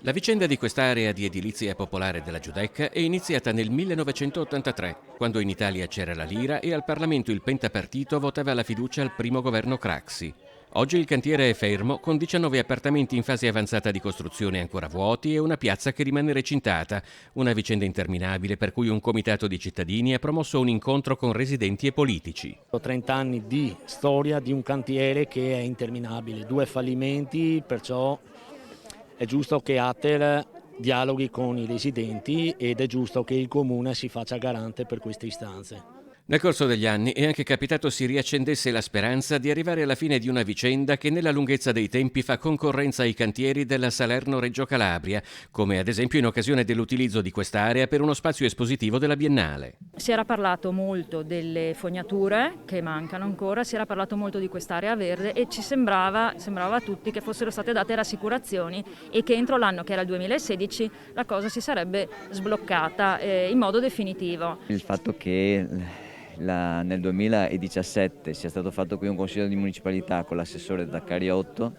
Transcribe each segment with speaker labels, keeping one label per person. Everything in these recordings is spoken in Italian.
Speaker 1: La vicenda di quest'area di edilizia popolare della Giudecca è iniziata nel 1983, quando in Italia c'era la lira e al Parlamento il pentapartito votava la fiducia al primo governo Craxi. Oggi il cantiere è fermo con 19 appartamenti in fase avanzata di costruzione ancora vuoti e una piazza che rimane recintata, una vicenda interminabile per cui un comitato di cittadini ha promosso un incontro con residenti e politici.
Speaker 2: Ho 30 anni di storia di un cantiere che è interminabile, 2 fallimenti, perciò è giusto che Ater dialoghi con i residenti ed è giusto che il comune si faccia garante per queste istanze.
Speaker 1: Nel corso degli anni è anche capitato si riaccendesse la speranza di arrivare alla fine di una vicenda che nella lunghezza dei tempi fa concorrenza ai cantieri della Salerno-Reggio Calabria, come ad esempio in occasione dell'utilizzo di quest'area per uno spazio espositivo della Biennale.
Speaker 3: Si era parlato molto delle fognature che mancano ancora, si era parlato molto di quest'area verde e sembrava a tutti che fossero state date rassicurazioni e che entro l'anno che era il 2016 la cosa si sarebbe sbloccata in modo definitivo.
Speaker 4: Il fatto che nel 2017 sia stato fatto qui un consiglio di municipalità con l'assessore Zaccariotto,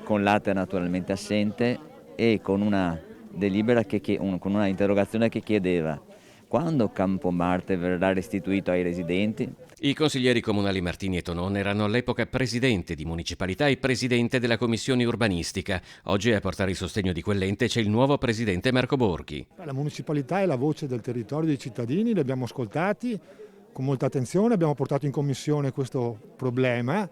Speaker 4: con l'Ater naturalmente assente e con una delibera con una interrogazione che chiedeva quando Campo Marte verrà restituito ai residenti.
Speaker 1: I consiglieri comunali Martini e Tonon erano all'epoca presidente di municipalità e presidente della commissione urbanistica. Oggi a portare il sostegno di quell'ente c'è il nuovo presidente Marco Borghi.
Speaker 5: La municipalità è la voce del territorio, dei cittadini, li abbiamo ascoltati con molta attenzione, abbiamo portato in commissione questo problema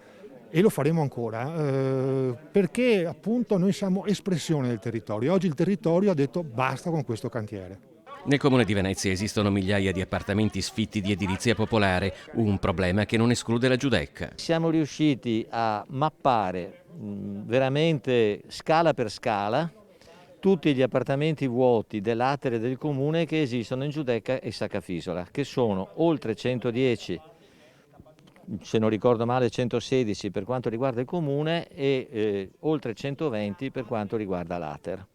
Speaker 5: e lo faremo ancora, perché appunto noi siamo espressione del territorio. Oggi il territorio ha detto basta con questo cantiere.
Speaker 1: Nel comune di Venezia esistono migliaia di appartamenti sfitti di edilizia popolare, un problema che non esclude la Giudecca.
Speaker 6: Siamo riusciti a mappare veramente scala per scala tutti gli appartamenti vuoti dell'Atere del comune che esistono in Giudecca e Saccafisola, che sono oltre 110, se non ricordo male 116 per quanto riguarda il comune e oltre 120 per quanto riguarda l'Ater.